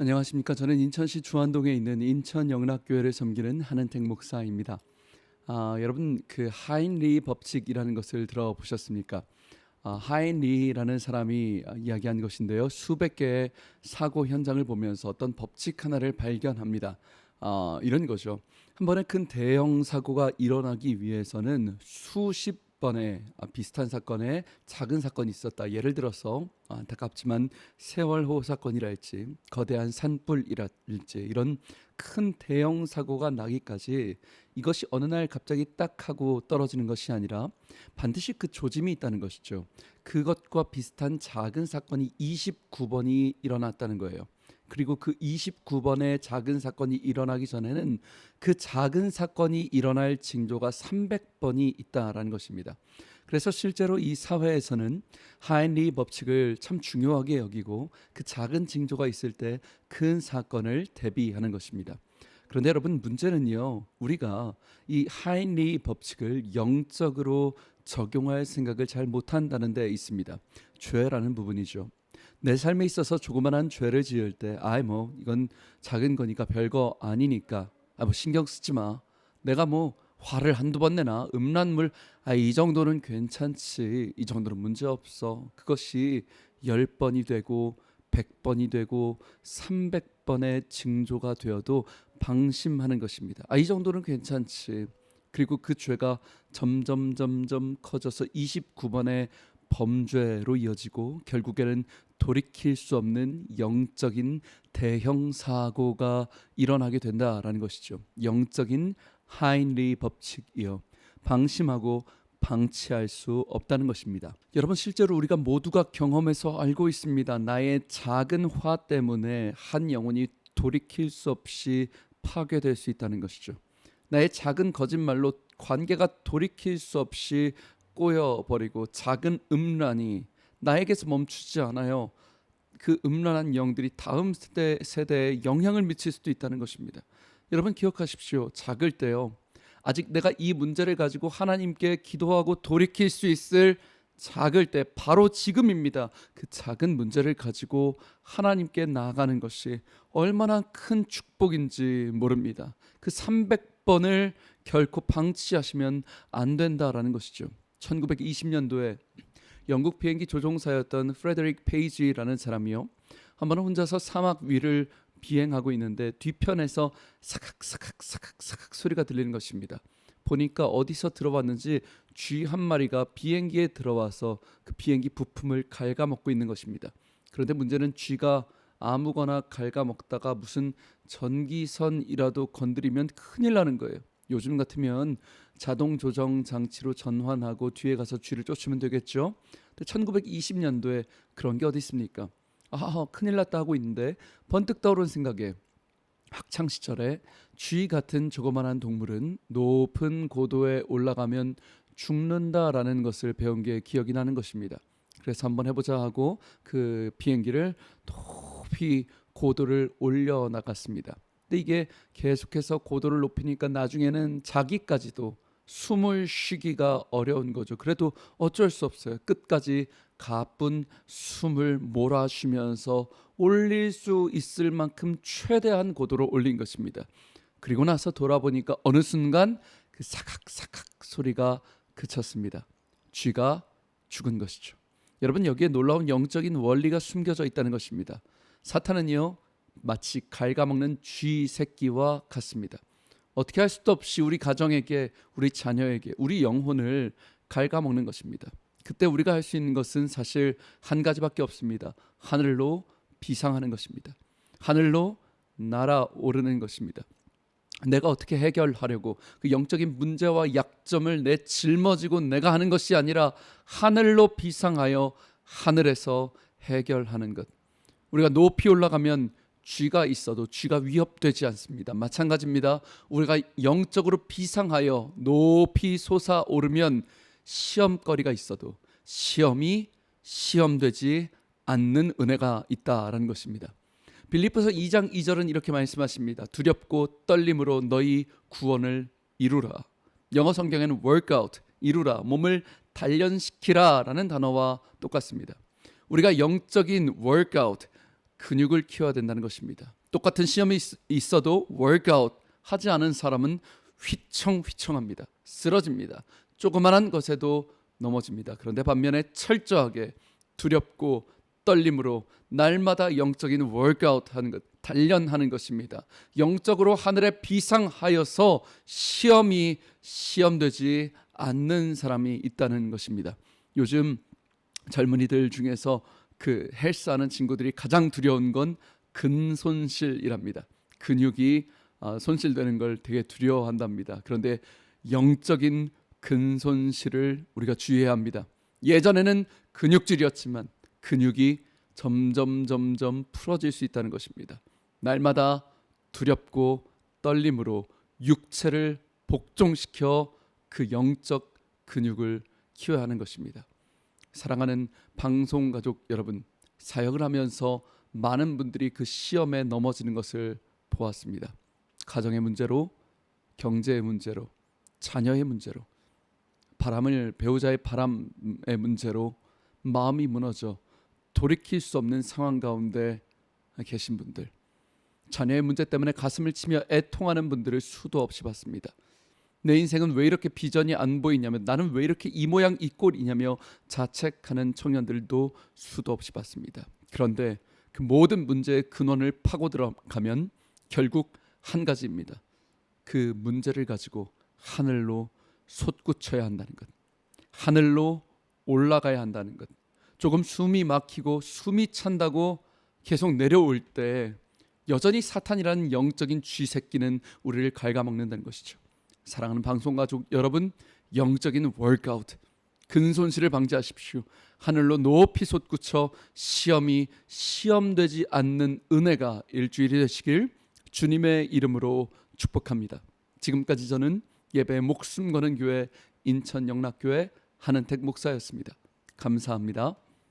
안녕하십니까. 저는 인천시 주안동에 있는 인천영락교회를 섬기는 한은택 목사입니다. 여러분 그 하인리 법칙이라는 것을 들어보셨습니까? 하인리라는 사람이 이야기한 것인데요. 수백 개의 사고 현장을 보면서 어떤 법칙 하나를 발견합니다. 이런 거죠. 한 번에 큰 대형 사고가 일어나기 위해서는 수십 번의 비슷한 사건에 작은 사건이 있었다. 예를 들어서 안타깝지만 세월호 사건이랄지 거대한 산불이랄지 이런 큰 대형 사고가 나기까지 이것이 어느 날 갑자기 딱 하고 떨어지는 것이 아니라 반드시 그 조짐이 있다는 것이죠. 그것과 비슷한 작은 사건이 29번이 일어났다는 거예요. 그리고 그 29번의 작은 사건이 일어나기 전에는 그 작은 사건이 일어날 징조가 300번이 있다라는 것입니다. 그래서 실제로 이 사회에서는 하인리 법칙을 참 중요하게 여기고 그 작은 징조가 있을 때 큰 사건을 대비하는 것입니다. 그런데 여러분 문제는요, 우리가 이 하인리 법칙을 영적으로 적용할 생각을 잘 못한다는 데 있습니다. 죄라는 부분이죠. 내 삶에 있어서 조그만한 죄를 지을 때 뭐 이건 작은 거니까 별거 아니니까 뭐 신경 쓰지 마. 내가 뭐 화를 한두 번 내나 음란물 이 정도는 괜찮지. 이 정도는 문제 없어. 그것이 10번이 되고 100번이 되고 300번의 징조가 되어도 방심하는 것입니다. 이 정도는 괜찮지. 그리고 그 죄가 점점 커져서 29번의 범죄로 이어지고 결국에는 돌이킬 수 없는 영적인 대형 사고가 일어나게 된다라는 것이죠. 영적인 하인리 법칙이요. 방심하고 방치할 수 없다는 것입니다. 여러분 실제로 우리가 모두가 경험해서 알고 있습니다. 나의 작은 화 때문에 한 영혼이 돌이킬 수 없이 파괴될 수 있다는 것이죠. 나의 작은 거짓말로 관계가 돌이킬 수 없이 꼬여버리고 작은 음란이 나에게서 멈추지 않아요. 그 음란한 영들이 다음 세대에 영향을 미칠 수도 있다는 것입니다. 여러분 기억하십시오. 작을 때요, 아직 내가 이 문제를 가지고 하나님께 기도하고 돌이킬 수 있을 작을 때 바로 지금입니다. 그 작은 문제를 가지고 하나님께 나아가는 것이 얼마나 큰 축복인지 모릅니다. 그 300번을 결코 방치하시면 안 된다라는 것이죠. 1920년도에 영국 비행기 조종사였던 프레데릭 페이지라는 사람이요, 한 번은 혼자서 사막 위를 비행하고 있는데 뒤편에서 사각사각 소리가 들리는 것입니다. 보니까 어디서 들어왔는지 쥐 한 마리가 비행기에 들어와서 그 비행기 부품을 갉아먹고 있는 것입니다. 그런데 문제는 쥐가 아무거나 갉아먹다가 무슨 전기선이라도 건드리면 큰일 나는 거예요. 요즘 같으면 자동 조정 장치로 전환하고 뒤에 가서 쥐를 쫓으면 되겠죠. 근데 1920년도에 그런 게 어디 있습니까? 큰일 났다 하고 있는데 번뜩 떠오른 생각에 학창 시절에 쥐 같은 조그만한 동물은 높은 고도에 올라가면 죽는다라는 것을 배운 게 기억이 나는 것입니다. 그래서 한번 해보자 하고 그 비행기를 높이 고도를 올려 나갔습니다. 근데 이게 계속해서 고도를 높이니까 나중에는 자기까지도 숨을 쉬기가 어려운 거죠. 그래도 어쩔 수 없어요. 끝까지 가쁜 숨을 몰아쉬면서 올릴 수 있을 만큼 최대한 고도로 올린 것입니다. 그리고 나서 돌아보니까 어느 순간 그 사각사각 소리가 그쳤습니다. 쥐가 죽은 것이죠. 여러분 여기에 놀라운 영적인 원리가 숨겨져 있다는 것입니다. 사탄은요, 마치 갉아먹는 쥐 새끼와 같습니다. 어떻게 할 수도 없이 우리 가정에게, 우리 자녀에게, 우리 영혼을 갉아먹는 것입니다. 그때 우리가 할 수 있는 것은 사실 한 가지밖에 없습니다. 하늘로 비상하는 것입니다. 하늘로 날아오르는 것입니다. 내가 어떻게 해결하려고 그 영적인 문제와 약점을 내 짊어지고 내가 하는 것이 아니라 하늘로 비상하여 하늘에서 해결하는 것. 우리가 높이 올라가면 쥐가 있어도 쥐가 위협되지 않습니다. 마찬가지입니다. 우리가 영적으로 비상하여 높이 솟아오르면 시험거리가 있어도 시험이 시험되지 않는 은혜가 있다라는 것입니다. 빌립보서 2장 2절은 이렇게 말씀하십니다. 두렵고 떨림으로 너희 구원을 이루라. 영어 성경에는 workout, 이루라, 몸을 단련시키라 라는 단어와 똑같습니다. 우리가 영적인 workout, 근육을 키워야 된다는 것입니다. 똑같은 시험이 있어도 월크아웃 하지 않은 사람은 휘청휘청합니다. 쓰러집니다. 조그만한 것에도 넘어집니다. 그런데 반면에 철저하게 두렵고 떨림으로 날마다 영적인 월크아웃 하는 것, 단련하는 것입니다. 영적으로 하늘에 비상하여서 시험되지 않는 사람이 있다는 것입니다. 요즘 젊은이들 중에서 그 헬스하는 친구들이 가장 두려운 건 근손실이랍니다. 근육이 손실되는 걸 되게 두려워한답니다. 그런데 영적인 근손실을 우리가 주의해야 합니다. 예전에는 근육질이었지만 근육이 점점 풀어질 수 있다는 것입니다. 날마다 두렵고 떨림으로 육체를 복종시켜 그 영적 근육을 키워야 하는 것입니다. 사랑하는 방송 가족 여러분, 사역을 하면서 많은 분들이 그 시험에 넘어지는 것을 보았습니다. 가정의 문제로, 경제의 문제로, 자녀의 문제로, 배우자의 바람의 문제로 마음이 무너져 돌이킬 수 없는 상황 가운데 계신 분들, 자녀의 문제 때문에 가슴을 치며 애통하는 분들을 수도 없이 봤습니다. 내 인생은 왜 이렇게 비전이 안 보이냐며, 나는 왜 이렇게 이 모양 이 꼴이냐며 자책하는 청년들도 수도 없이 봤습니다. 그런데 그 모든 문제의 근원을 파고 들어가면 결국 한 가지입니다. 그 문제를 가지고 하늘로 솟구쳐야 한다는 것, 하늘로 올라가야 한다는 것. 조금 숨이 막히고 숨이 찬다고 계속 내려올 때 여전히 사탄이라는 영적인 쥐새끼는 우리를 갉아먹는다는 것이죠. 사랑하는 방송가족 여러분, 영적인 월크아웃, 근손실을 방지하십시오. 하늘로 높이 솟구쳐 시험되지 않는 은혜가 일주일이 되시길 주님의 이름으로 축복합니다. 지금까지 저는 예배에 목숨 거는 교회 인천 영락교회 한은택 목사였습니다. 감사합니다.